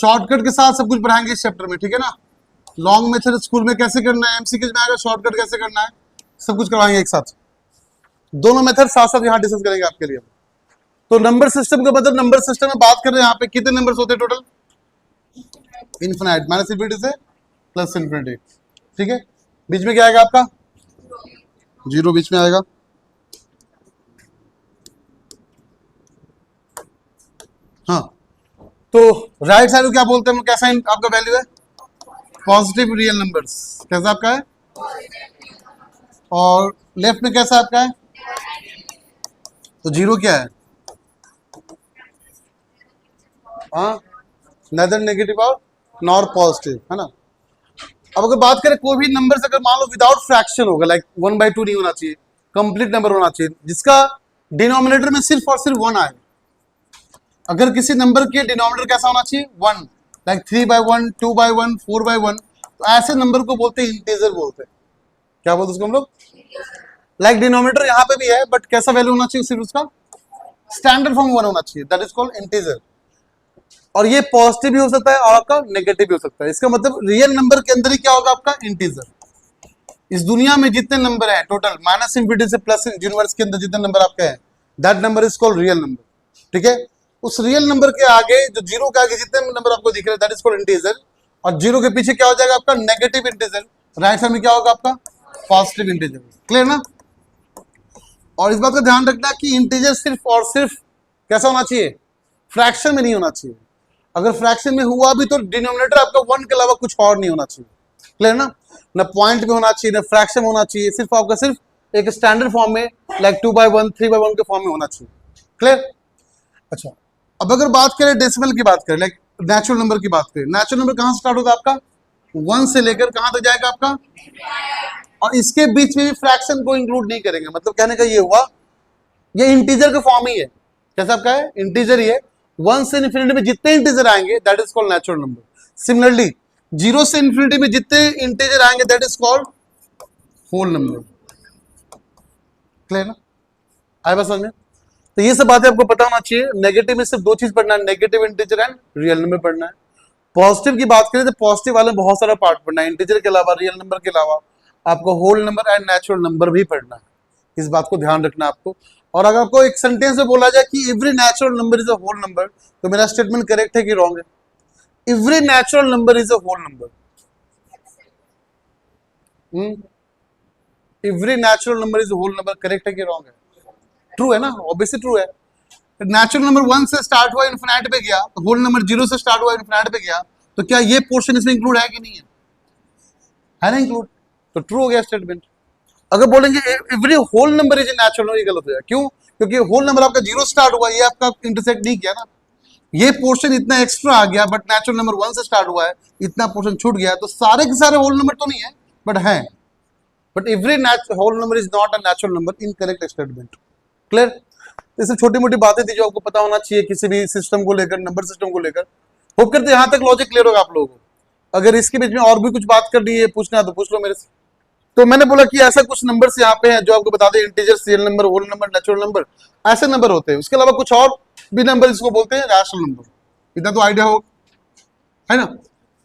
Shortcut के साथ सब कुछ पढ़ाएंगे इस चैप्टर में, ठीक है ना। लॉन्ग मेथड स्कूल में कैसे करना है, एमसीक्यूज में आएगा, शॉर्टकट कैसे करना है, सब कुछ करवाएंगे एक साथ। दोनों मेथड साथ साथ यहाँ डिस्कस करेंगे आपके लिए। तो नंबर सिस्टम का मतलब, नंबर सिस्टम में बात कर रहे हैं यहाँ पे कितने नंबर्स होते हैं टोटल, इन्फिनाइट, माइनस इंफिनिटी से प्लस इंफिनिटी, ठीक है। बीच में क्या आएगा आपका, जीरो बीच में आएगा। हाँ, तो राइट साइड को क्या बोलते हैं हम, कैसा आपका वैल्यू है, पॉजिटिव रियल नंबर्स, कैसा आपका है, और लेफ्ट में कैसा आपका है, तो जीरो क्या है, हाँ, नेदर नेगेटिव और नॉर पॉजिटिव, है ना। अब अगर बात करें कोई भी नंबर से, अगर मान लो विदाउट फ्रैक्शन होगा, लाइक 1/2 नहीं होना चाहिए, कंप्लीट नंबर होना चाहिए जिसका डिनोमिनेटर में सिर्फ और सिर्फ 1 आए। अगर किसी नंबर के डिनोमिनेटर कैसा होना चाहिए, 1, लाइक 3/1, 2/1, 4/1, तो ऐसे नंबर को बोलते हैं इंटीजर बोलते हैं। क्या बोलते हैं उसको हम लोग, लाइक डिनोमिनेटर यहाँ पे भी है बट कैसा वैल्यू होना चाहिए, सिर्फ उसका स्टैंडर्ड फॉर्म 1 होना चाहिए, दैट इज कॉल्ड इंटीजर। और ये पॉजिटिव भी हो सकता है और आपका नेगेटिव भी हो सकता है। इसका मतलब रियल नंबर के अंदर ही क्या होगा, आपका इंटीजर। इस दुनिया में जितने नंबर हैं टोटल, माइनस इंफिनिटी से प्लस यूनिवर्स के अंदर जितने नंबर आपके हैं, that number is called real number, ठीक है। उस रियल नंबर के आगे, जो जीरो के आगे जितने नंबर आपको दिख रहे हैं, दैट इज कॉल्ड इंटीजर। और जीरो के पीछे क्या हो जाएगा आपका, नेगेटिव इंटीजर। राइट साइड में क्या होगा आपका, पॉजिटिव इंटीजर। क्लियर ना। और इस बात का ध्यान रखना कि इंटीजर सिर्फ और सिर्फ कैसा होना चाहिए, फ्रैक्शन में नहीं होना चाहिए। अगर फ्रैक्शन में हुआ भी तो डिनोमिनेटर आपका 1 के अलावा कुछ और नहीं होना चाहिए। क्लियर ना, ना पॉइंट में होना चाहिए, ना फ्रैक्शन होना चाहिए, सिर्फ आपका सिर्फ एक स्टैंडर्ड फॉर्म में, लाइक 2/1, 3/1 के फॉर्म में होना चाहिए। क्लियर। अच्छा, अब अगर बात करें डेसिमल की बात करें, लाइक नेचुरल नंबर की बात करें, नेचुरल नंबर कहां से स्टार्ट होगा आपका, 1 से लेकर कहां तक जाएगा आपका, और इसके बीच में भी फ्रैक्शन को इंक्लूड नहीं करेंगे। मतलब कहने का ये हुआ, ये इंटीजर का फॉर्म ही है। कैसा आपका है, इंटीजर ही है। 1 से इन्फिनिटी में जितने इंटीजर आएंगे that is called natural number. Similarly 0 से इन्फिनिटी में जितने इंटीजर आएंगे that is called whole number. Clear ना, आए बात समझ में। तो ये सब बातें आपको पता होना चाहिए। नेगेटिव में सिर्फ 2 चीज पढ़ना है, negative integer and real number पढ़ना है। पॉजिटिव की बात करें तो पॉजिटिव वाले बहुत सारा पार्ट पढ़ना है, इंटीजर के अलावा, रियल नंबर के अलावा आपको whole number and natural number भी पढ़ना है। इस बात को ध्यान रखना आपको। और अगर आपको एक सेंटेंस में बोला जाए कि every natural number is a whole number, तो मेरा स्टेटमेंट करेक्ट है कि रॉन्ग है, every natural number is a whole number, every natural number is a whole number, correct है कि रॉन्ग है, ट्रू है ना, ऑब्वियसली ट्रू है। नेचुरल नंबर 1 से स्टार्ट हुआ इन्फिनाइट पे गया, तो होल नंबर 0 से स्टार्ट हुआ इन्फिनाइट पे गया, तो क्या ये पोर्शन इसमें इंक्लूड है कि नहीं है ना, इंक्लूड, तो ट्रू हो गया स्टेटमेंट। अगर बोलेंगे every whole number is natural number, ये गलत हो जाएगा। क्यों, क्योंकि होल नंबर आपका 0 स्टार्ट हुआ, ये आपका इंटरसेक्ट नहीं किया ना, ये पोर्शन इतना एक्स्ट्रा आ गया, बट नेचुरल नंबर 1 से स्टार्ट हुआ है, इतना पोर्शन छूट गया, तो सारे के सारे होल नंबर तो नहीं है बट है, but every whole number is not a natural number, incorrect statement. Clear. ये सब छोटी मोटी बातें थी जो आपको पता होना चाहिए किसी भी सिस्टम को लेकर, नंबर सिस्टम को लेकर। होप करते यहाँ तक लॉजिक क्लियर होगा आप लोगों को। अगर इसके बीच में और भी कुछ बात करनी है, पूछना है तो पूछ लो मेरे से। तो मैंने बोला कि ऐसा कुछ नंबर्स यहाँ पे हैं जो आपको बता दें, integer, real number, whole number, natural number, ऐसे नंबर होते हैं। उसके अलावा कुछ और भी नंबर इसको बोलते हैं रैशनल नंबर। इतना तो आइडिया हो, है ना।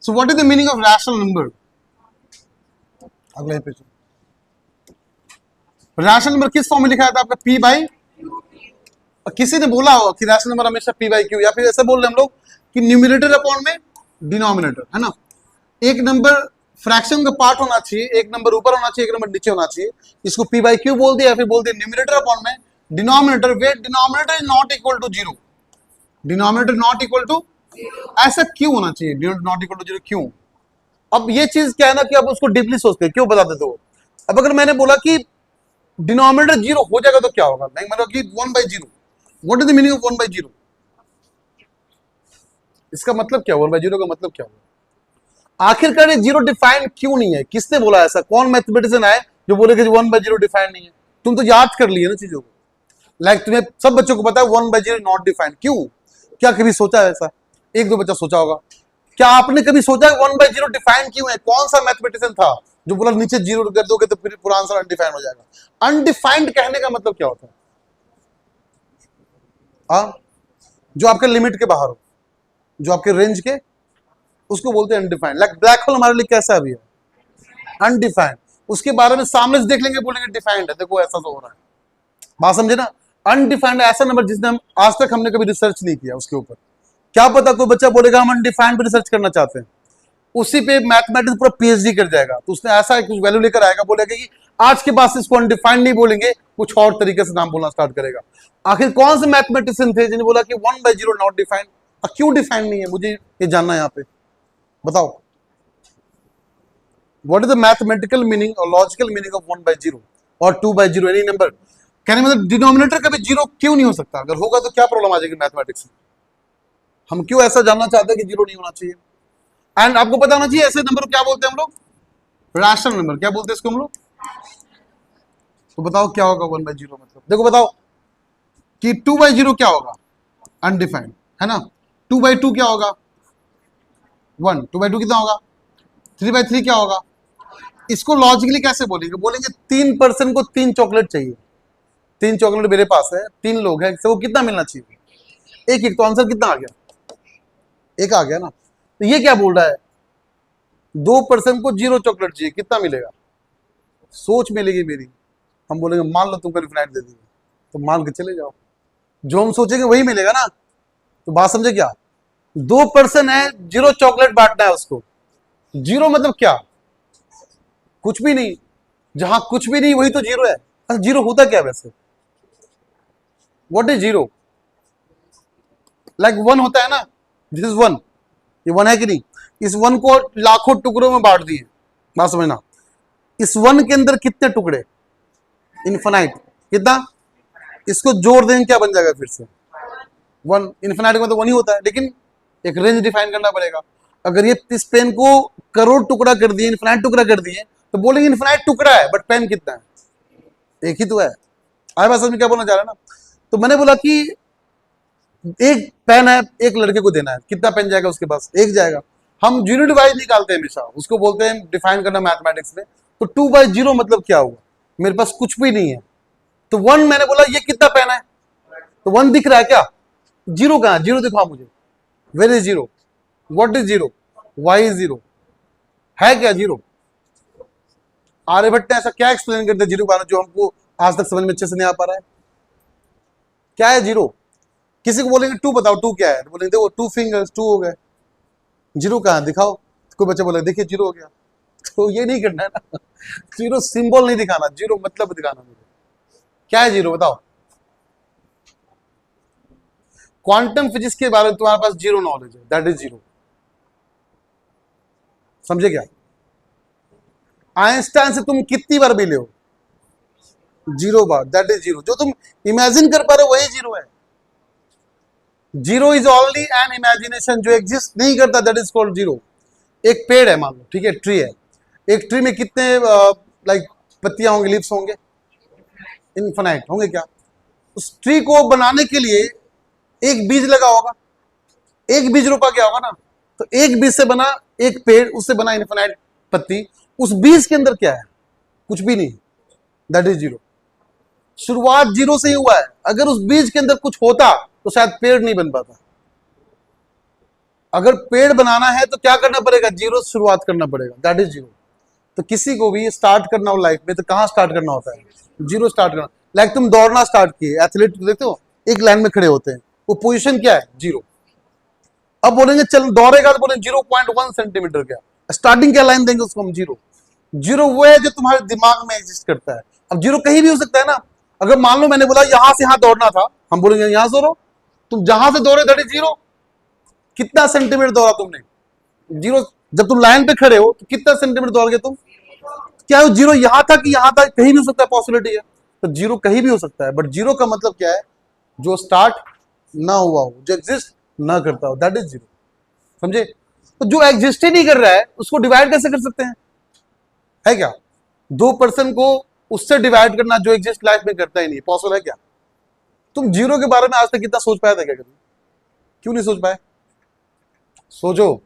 So what is the meaning of rational number, अगला पेज। रैशनल नंबर किस फॉर्म में लिखा था आपका, पी बाई, किसी ने बोला होगा कि रैशनल नंबर हमेशा पी बाई क्यू, या फिर ऐसा बोल रहे हम लोग कि न्यूमरेटर अपॉन में डिनोमिनेटर, है ना। एक नंबर फ्रैक्शन का पार्ट होना चाहिए, एक नंबर ऊपर होना चाहिए, एक नंबर नीचे होना चाहिए, इसको पी बाई क्यू बोल दिया, या फिर बोल दिया न्यूमरेटर अपॉन में denominator, where denominator is not equal to 0, denominator not equal to, ऐसा क्यों होना चाहिए नॉट इक्वल टू 0, क्यों। अब ये चीज क्या है ना कि आप उसको डीपली सोचते हैं, क्यों बता देते हो। अब अगर मैंने बोला कि डिनोमिनेटर 0 हो जाएगा तो क्या होगा, नहीं मतलब कि 1/0, what is the meaning of 1/0, इसका मतलब क्या, 1/0 का मतलब क्या होगा। आखिरकार ये 0 डिफाइंड क्यों नहीं है, किसने बोला ऐसा, कौन मैथमेटिशियन आए जो बोले कि 1/0 डिफाइंड नहीं है। तुम तो याद कर लिए ना चीजों को, लाइक तुम्हें सब बच्चों को पता है 1/0 नॉट डिफाइंड, क्यों, क्या कभी सोचा है ऐसा, एक दो बच्चा सोचा होगा, क्या आपने कभी सोचा 1/0 डिफाइंड क्यों है, कौन सा मैथमेटिशियन था जो बोला नीचे 0 कर दोगे तो फिर पूरा आंसर अनडिफाइंड हो जाएगा। अनडिफाइंड कहने का मतलब क्या होता है, जो आपके लिमिट के बाहर हो, जो आपके रेंज के उसको बोलते हैं अनडिफाइंड। लाइक ब्लैक होल हमारे लिए कैसा भी है, अनडिफाइंड। उसके बारे में सामने से देख लेंगे, बोलेंगे डिफाइंड है, देखो ऐसा तो हो रहा है। बात समझे ना? अनडिफाइंड ऐसा नंबर जिसने हम आज तक हमने कभी रिसर्च नहीं किया उसके ऊपर। क्या पता कोई बच्चा बोलेगा हम अनडिफाइंड पे रिसर्च करना चाहते हैं, उसी पे मैथमेटिक्स पूरा पीएचडी कर जाएगा, तो उसने ऐसा कुछ वैल्यू लेकर आएगा, बोलेगा कि आज के बाद इसको अनडिफाइंड नहीं बोलेंगे, कुछ और तरीके से नाम बोलना स्टार्ट करेगा। आखिर कौन से मैथमेटिशियन थे जिन्हें बोला कि 1/0 नॉट डिफाइंड? क्यों डिफाइंड नहीं है, मुझे ये जानना है यहाँ पे, बताओ। What is the mathematical meaning और लॉजिकल मीनिंग ऑफ 1/0 और 2/0 एनी नंबर? कहने मतलब डिनोमिनेटर कभी जीरो क्यों नहीं हो सकता? अगर होगा तो क्या प्रॉब्लम आ जाएगी मैथमेटिक्स में? हम क्यों ऐसा जानना चाहते हैं कि जीरो नहीं होना चाहिए? एंड आपको पता होना चाहिए ऐसे नंबर को क्या बोलते हैं हम लोग? Rational number. क्या बोलते हैं इसको हम लोग? तो बताओ क्या होगा 1/0 मतलब? देखो बताओ कि 2/0 क्या होगा? अनडिफाइंड है ना। 2/2 क्या होगा? 1। 2/2 कितना होगा? 3/3 क्या होगा? इसको लॉजिकली कैसे बोलेंगे? बोलेंगे 3 पर्सन को 3 चॉकलेट चाहिए, 3 चॉकलेट मेरे पास है, 3 लोग हैं, सबको कितना मिलना चाहिए? एक। तो आंसर कितना आ गया? एक आ गया ना। तो ये क्या बोल रहा है? 2 पर्सन को 0 चॉकलेट चाहिए, कितना मिलेगा? सोच मिलेगी मेरी। हम बोलेंगे मान लो तुमको इन्फिनाइट दे देंगे, तो मान के चले जाओ, जो हम सोचेंगे वही मिलेगा ना। तो बात समझे क्या? 2 पर्सन है, 0 चॉकलेट बांटना है उसको। 0 मतलब क्या? कुछ भी नहीं। जहां कुछ भी नहीं वही तो 0 है। 0 होता क्या वैसे? What is 0? लाइक 1 होता है ना, दिस इज 1, ये 1 है कि नहीं? इस 1 को लाखों टुकड़ों में बांट दिए। बात समझना, इस 1 के अंदर कितने टुकड़े? इन्फिनाइट। कितना? इसको जोड़ देंगे क्या बन जाएगा फिर से? 1। इन्फिनाइट में तो 1 ही होता है, लेकिन एक रेंज डिफाइन करना पड़ेगा। अगर ये इस पेन को करोड़ टुकड़ा कर दिए, इन्फिनाइट टुकड़ा कर दिए, तो बोलेंगे इन्फिनाइट टुकड़ा है, बट पेन कितना है? एक ही तो है। आए बात समझ में क्या बोलना चाह रहा है ना? तो मैंने बोला कि एक पेन है, एक लड़के को देना है, कितना पेन जाएगा उसके पास? एक जाएगा। हम यूनिट वाइज निकालते हैं हमेशा, उसको बोलते हैं डिफाइन करना मैथमेटिक्स में। तो 2/0 मतलब क्या हुआ? मेरे पास कुछ भी नहीं है, तो 1 मैंने बोला ये कितना पेन है, तो 1 दिख रहा है क्या? 0 कहां? 0 दिखाओ मुझे। Where is 0? What is 0? Why is 0? है क्या 0? आर्यभट्ट ने ऐसा क्या एक्सप्लेन करते हैं 0 के बारे में जो हमको आज तक समझ में अच्छे से नहीं आ पा रहा है? क्या है 0? किसी को बोलेंगे 2 बताओ, 2 क्या है, तो बोलेंगे देखो 2 फिंगर्स, 2 हो गए। 0 कहां दिखाओ? कोई बच्चा बोलेगा देखिए 0 हो गया। तो ये नहीं करना है ना। 0 सिंबल नहीं दिखाना, 0 मतलब दिखाना मुझे। क्या है 0 बताओ? क्वांटम फिजिक्स के बारे में तुम्हारे पास 0 नॉलेज है, दैट इज 0। समझे क्या? आइंस्टाइन से तुम कितनी बार मिले हो? 0 बार, दैट इज 0। जो तुम इमेजिन कर पा रहे हो वही 0 है। 0 इज ओनली एन इमेजिनेशन, जो एग्जिस्ट नहीं करता, दैट इज कॉल्ड 0। एक पेड़ है मान लो, ठीक है, ट्री है। एक ट्री में कितने लाइक पत्तियां होंगे, लीव्स होंगे? इनफिनाइट होंगे क्या? उस ट्री को बनाने के लिए एक बीज लगा होगा, एक बीज रोपा गया होगा ना। तो एक बीज से बना एक पेड़, उससे बना इनफिनाइट पत्ती। उस बीज के अंदर क्या है? कुछ भी नहीं, दैट इज 0। शुरुआत 0 से ही हुआ है। अगर उस बीज के अंदर कुछ होता तो शायद पेड़ नहीं बन पाता। अगर पेड़ बनाना है तो क्या करना पड़ेगा? 0 से शुरुआत करना पड़ेगा, दैट इज 0। तो किसी को भी स्टार्ट करना हो लाइफ में तो कहां स्टार्ट करना होता है? 0 स्टार्ट करना। लाइक तुम दौड़ना स्टार्ट किए, एथलीट देखते हो एक लाइन में खड़े होते हैं, वो पोजीशन क्या है? 0। अब बोलेंगे चल दौड़ेगा, तो बोलेंगे 0.1 सेंटीमीटर। क्या स्टार्टिंग क्या लाइन देंगे उसको हम? 0। 0 वो है जो तुम्हारे दिमाग में एग्जिस्ट करता है। अब 0 कहीं भी हो सकता है ना। अगर मान लो मैंने बोला यहां से यहां दौड़ना था, हम बोलेंगे यहां से दौड़ो। तुम जहां से दौड़े दैट इज 0। कितना सेंटीमीटर दौड़ा तुमने? 0। जब तुम लाइन पे खड़े हो तो कितना सेंटीमीटर दौड़ गए तुम? क्या 0 यहां था कि यहां था? कहीं भी हो सकता है, पॉसिबिलिटी है। तो 0 कहीं भी हो सकता है, बट 0 का मतलब क्या है? जो स्टार्ट ना हुआ हो, जो एग्जिस्ट ना करता हो, दैट इज 0। समझे? तो जो एग्जिस्ट ही नहीं कर रहा है उसको डिवाइड कैसे कर सकते हैं? है क्या 2 पर्सन को उससे डिवाइड करना जो एग्जिस्ट लाइफ में करता ही नहीं? पॉसिबल है क्या? तुम 0 के बारे में आज तक कितना सोच पाया था क्या कभी? क्यों नहीं सोच पाए? सोचो।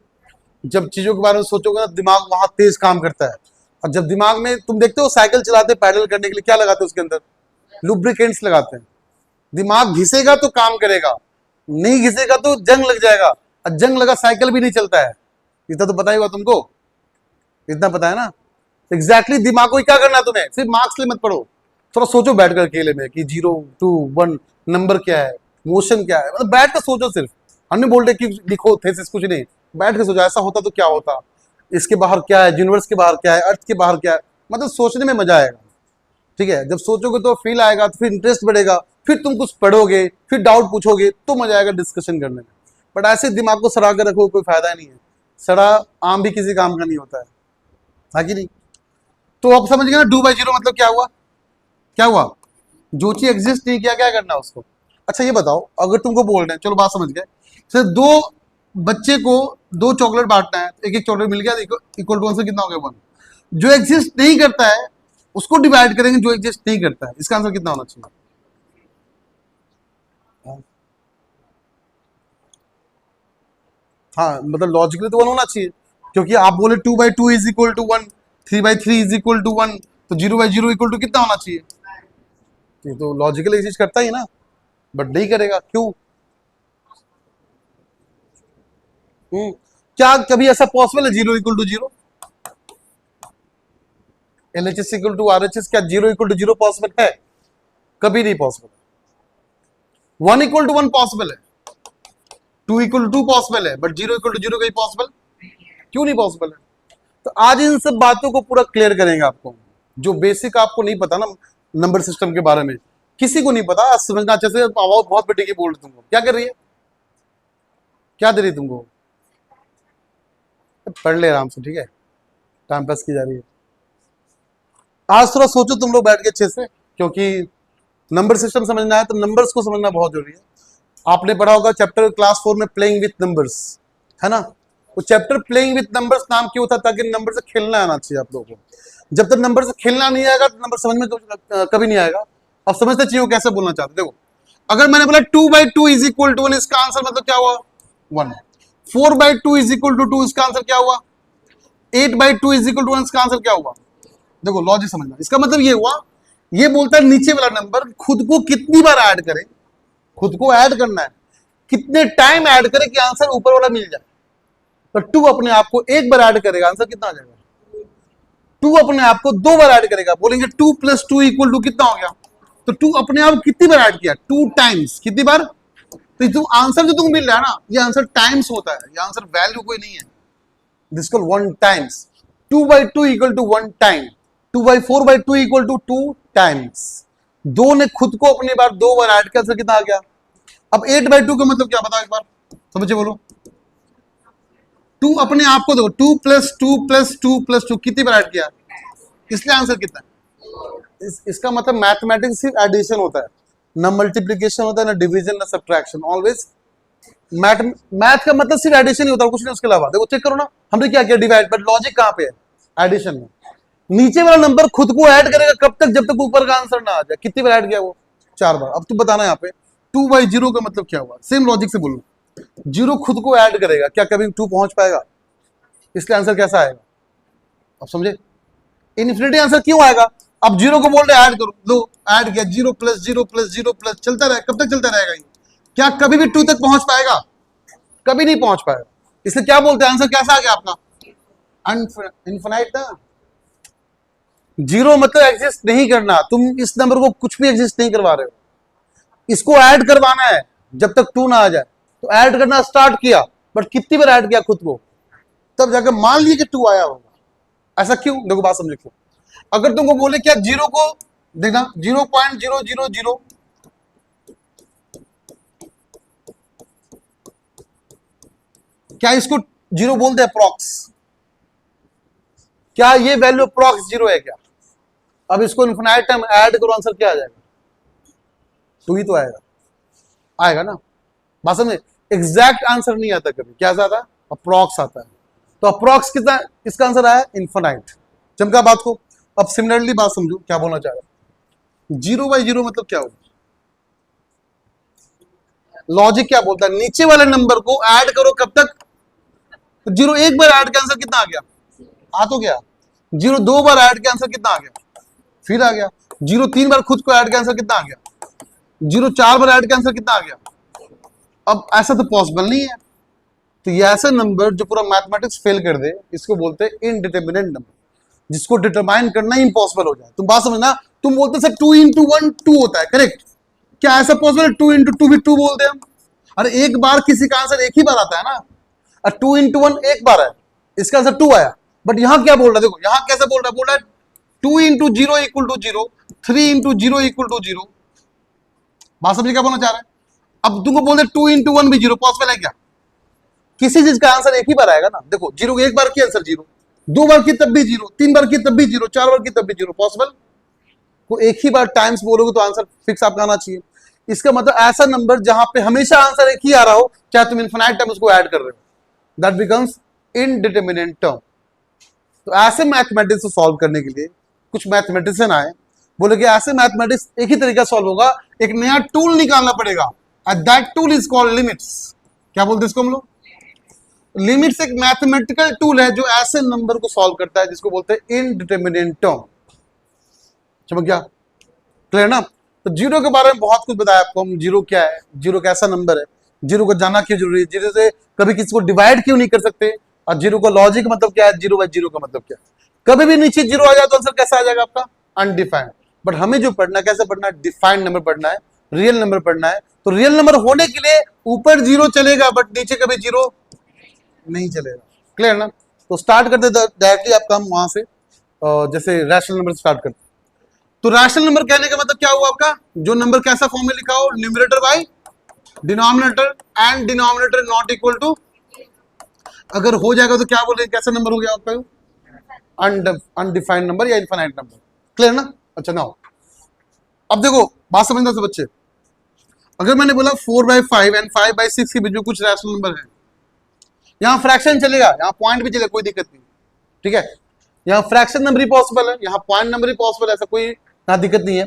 जब चीजों के बारे में सोचोगे ना, दिमाग वहां तेज काम करता है। और जब दिमाग में तुम देखते हो साइकिल चलाते पैडल करने के लिए क्या लगाते हैं उसके अंदर? लुब्रिकेंट्स लगाते हैं। दिमाग घिसेगा तो काम करेगा, नहीं घिसेगा तो जंग लग जाएगा, और जंग लगा साइकिल भी नहीं चलता है। इतना तो पता ही हुआ तुमको, इतना पता है ना। एग्जैक्टली दिमाग को क्या करना है तुम्हें, सिर्फ मार्क्स ले मत पढ़ो, थोड़ा सोचो बैठ कर अकेले में कि 0 2 1 नंबर क्या है, मोशन क्या है, मतलब बैठ कर सोचो सिर्फ। हमने बोल रहे कि लिखो थेसिस, कुछ नहीं, बैठ कर सोचो ऐसा होता तो क्या होता, इसके बाहर क्या है, यूनिवर्स के बाहर क्या है, अर्थ के बाहर क्या है, मतलब सोचने में मजा आएगा। ठीक है, जब सोचोगे तो फील आएगा, तो फिर इंटरेस्ट बढ़ेगा, फिर तुम कुछ पढ़ोगे, फिर डाउट पूछोगे तो मजा आएगा डिस्कशन करने में। बट ऐसे दिमाग को सड़ा कर रखो, कोई फायदा नहीं है, सड़ा आम भी किसी काम का नहीं होता है कि नहीं। तो आप समझ गए ना 2/0 मतलब क्या हुआ, क्या हुआ, जो चीज एग्जिस्ट नहीं किया क्या करना उसको। अच्छा ये बताओ, अगर तुमको बोल रहे हैं, चलो बात समझ गए, सर 2 बच्चे को 2 चॉकलेट बांटना है, एक एक चॉकलेट मिल गया, इक्वल टू आंसर कितना हो गया 1। जो एग्जिस्ट नहीं करता है उसको डिवाइड करेंगे जो एग्जिस्ट नहीं करता है, इसका आंसर कितना होना चाहिए। हाँ मतलब लॉजिकली तो 1 होना चाहिए, क्योंकि आप बोले 2/2 is equal to 1, 3/3 is equal to 1, तो 0/0 इक्वल टू कितना होना चाहिए। ये तो लॉजिकली एग्जिस्ट करता ही ना, बट नहीं करेगा, क्यों। क्या कभी ऐसा पॉसिबल है 0 equal to 0, LHS equal to RHS, क्या 0 इक्वल टू 0 पॉसिबल है, कभी नहीं पॉसिबल। 1 इक्वल टू 1 पॉसिबल है, 2 इक्वल टू 2 पॉसिबल है, बट 0 इक्वल टू 0 कहीं पॉसिबल क्यों नहीं पॉसिबल है। तो आज इन सब बातों को पूरा क्लियर करेंगे आपको, जो बेसिक आपको नहीं पता ना नंबर सिस्टम के बारे में, किसी को नहीं पता, आज समझना अच्छे से। आवाज बहुत बेटे की बोल रही तुमको, क्या कर रही है, क्या दे रही तुमको, पढ़ ले आराम से, ठीक है, टाइम पास की जा रही है। आज थोड़ा सोचो तुम लोग बैठ के अच्छे से, क्योंकि नंबर सिस्टम समझना है तो नंबर्स को समझना बहुत जरूरी है। आपने पढ़ा होगा चैप्टर क्लास 4 में प्लेइंग विथ नंबर्स, है ना। वो चैप्टर प्लेइंग विथ नंबर्स नाम क्यों था, ताकि नंबर से खेलना आना चाहिए आप लोगों को। जब तक नंबर से खेलना नहीं आएगा तो नंबर समझ में कभी नहीं आएगा। अब समझते चाहिए कैसे बोलना चाहते। देखो अगर मैंने बोला 2/2 इज इक्वल टू 1, इसका आंसर मतलब क्या हुआ 1। 4/2 इज इक्वल टू 2, इसका आंसर क्या हुआ 8/2 इज इक्वल टू 1, इसका आंसर क्या हुआ। देखो लॉजिक समझना, इसका मतलब ये हुआ, ये बोलता है नीचे वाला नंबर खुद को कितनी बार ऐड करे, खुद को ऐड करना है, कितने टाइम ऐड करे कि आंसर ऊपर वाला मिल जाए। तो 2 अपने आप को एक बार ऐड करेगा, आंसर कितना आ जाएगा। 2 अपने आप को 2 बार ऐड करेगा, बोलेंगे 2 + 2 इक्वल टू कितना हो गया। तो 2 अपने आप कितनी बार ऐड किया, 2 टाइम्स, कितनी बार। तो जो आंसर जो तुमको मिल रहा है ना, ये आंसर टाइम्स होता है, ये आंसर वैल्यू कोई नहीं है। This called 1 times. 2/2 equal to 1 time, 4/2 equal to 2 times. 2 ने खुद को अपनी बार 2 बार ऐड किया, आंसर कितना आ गया। अब 8/2 का मतलब क्या बताओ एक बार, समझे बोलो। 2 अपने आप को देखो, 2 + 2 + 2 + 2 कितनी बार ऐड किया, इसलिए आंसर कितना है। इसका मतलब मैथमेटिक्स सिर्फ एडिशन होता है, ना मल्टीप्लिकेशन होता है, ना डिवीजन, ना सब्ट्रैक्शन। ऑलवेज मैथ का मतलब सिर्फ एडिशन ही होता है, कुछ नहीं उसके अलावा। देखो चेक करो ना, हमने क्या किया डिवाइड, बट लॉजिक कहां पे है, एडिशन में। नीचे वाला नंबर खुद को ऐड करेगा कब तक, जब तक ऊपर का आंसर ना आ जाए। कितनी बार ऐड किया वो 4 बार। अब तुम बताना यहाँ पे 2/0 का मतलब क्या हुआ, सेम लॉजिक से बोलो। 0 खुद को ऐड करेगा, क्या कभी 2 पहुंच पाएगा, इसलिए आंसर कैसा आएगा। अब समझे, इनफिनिटी आंसर क्यों आएगा। अब 0 को बोल रहे ऐड करो, लो ऐड किया, 0 + 0 + 0 + चलता रहे, कब तक चलता रहेगा ये, क्या कभी भी 2 तक पहुंच पाएगा, कभी नहीं पहुंच पाएगा। इसलिए क्या बोलते हैं, आंसर कैसा आ गया आपका इनफिनाइट ना। 0 मतलब एग्जिस्ट नहीं करना, तुम इस नंबर को कुछ भी एग्जिस्ट नहीं करवा रहे हो, इसको ऐड करवाना है जब तक 2 ना आ जाए। तो ऐड करना स्टार्ट किया, बट कितनी बार ऐड किया खुद को, तब जाकर मान लीजिए कि 2 आया होगा। ऐसा क्यों, देखो बात समझो क्यों। अगर तुमको बोले क्या 0 को देखना 0.000, क्या इसको 0 बोलते हैं अप्रॉक्स, क्या ये वैल्यू अप्रॉक्स 0 है क्या। अब इसको इनफिनाइट टाइम ऐड करो, आंसर क्या आ जाएगा, 2 ही तो आएगा, आएगा ना। बात समझे, एग्जैक्ट आंसर नहीं आता कभी, क्या आता है अप्रॉक्स आता है। तो अप्रॉक्स कितना, इसका आंसर आया इनफिनाइट। चमका बात को। अब सिमिलरली बात समझो क्या बोलना चाह रहा है। 0/0 मतलब क्या होगा, लॉजिक क्या बोलता है, नीचे वाले नंबर को ऐड करो कब तक। तो 0 एक बार ऐड के आंसर कितना आ गया, आ तो गया। 0 2 बार ऐड के आंसर कितना आ गया, फिर आ गया। 0 3 बार खुद को ऐड के आंसर कितना आ गया। 0 4 बार ऐड के आंसर कितना आ गया। अब ऐसा तो पॉसिबल नहीं है, तो ये ऐसा नंबर जो पूरा मैथमेटिक्स फेल कर दे, इसको बोलते हैं इनडिटरमिनेट नंबर, जिसको डिटरमाइन करना ही इम्पॉसिबल हो जाए। तुम बात समझना, तुम बोलते सर 2 into 1 2 होता है, करेक्ट? क्या ऐसा पॉसिबल है 2 into 2 भी 2 बोलते हैं हम? अरे एक बार किसी का आंसर एक ही बार आता है ना, 2 into 1 एक बार है, इसका आंसर 2 आया। बट यहां क्या बोल रहा है, देखो यहां कैसे बोल रहा है 2 into 0 equal to 0, 3 into 0 equal to 0। बात समझे क्या बोलना चाह रहा है? अब तुमको बोल दे 2 into 1 भी 0, पॉसिबल है क्या? किसी चीज का आंसर एक ही बार आएगा ना। देखो 0 एक बार की आंसर 0, 2 बार की तब भी 0, 3 बार की तब भी 0, 4 बार की तब भी 0, पॉसिबल? को एक ही बार टाइम्स बोलोगे तो आंसर फिक्स आपका आना चाहिए। इसका मतलब ऐसा नंबर जहां पे हमेशा आंसर एक ही आ रहा हो, चाहे तुम इनफिनाइट टाइम उसको ऐड कर रहे हो, दैट बिकम्स इनडिटरमिनेट टर्म। तो ऐसे मैथमेटिक्स को सॉल्व करने के लिए कुछ मैथमेटिशियन आए, बोले कि ऐसे मैथमेटिक्स एक ही तरीका सॉल्व होगा, एक नया टूल निकालना पड़ेगा, and that tool is called limits. क्या बोलते हैं इसको हम लोग? लिमिट्स एक मैथमेटिकल टूल है जो ऐसे नंबर को सॉल्व करता है जिसको बोलते हैं इनडिटरमिनेट टर्म। समझ गया? क्लियर ना? तो जीरो के बारे में बहुत कुछ बताया आपको हम, जीरो क्या है, जीरो कैसा नंबर है, जीरो को जानना क्यों जरूरी है, जीरो से कभी किसी को डिवाइड क्यों नहीं कर सकते, और जीरो का लॉजिक मतलब क्या है, जीरो बाय जीरो का मतलब क्या है। कभी भी नीचे जीरो आ जाए तो आंसर कैसा आ जाएगा आपका? अनडिफाइंड। बट हमें जो पढ़ना है, कैसे पढ़ना है, डिफाइंड नंबर पढ़ना है, रियल नंबर पढ़ना है। तो रियल नंबर होने के लिए ऊपर जीरो चलेगा बट नीचे कभी जीरो नहीं चलेगा। क्लियर ना? तो स्टार्ट करते डायरेक्टली आपका हम वहां से जैसे रैशनल नंबर स्टार्ट करते। तो रैशनल नंबर कहने का मतलब क्या हुआ आपका? जो नंबर कैसा फॉर्म में लिखा हो, numerator by denominator and denominator not equal to, अगर हो जाएगा तो क्या बोलेंगे, कैसा नंबर हो गया आपका? अनडिफाइंड नंबर या इनफाइनाइट नंबर। क्लियर ना? अच्छा ना, अब देखो बात समझना सब बच्चे, अगर मैंने बोला 4/5 एंड 5/6 के बीच में कुछ रैशनल नंबर है, यहां फ्रैक्शन चलेगा, यहां पॉइंट भी चलेगा, कोई दिक्कत नहीं, ठीक है? यहां फ्रैक्शन नंबर ही पॉसिबल है, यहां पॉइंट नंबर ही पॉसिबल है, ऐसा कोई यहां दिक्कत नहीं है।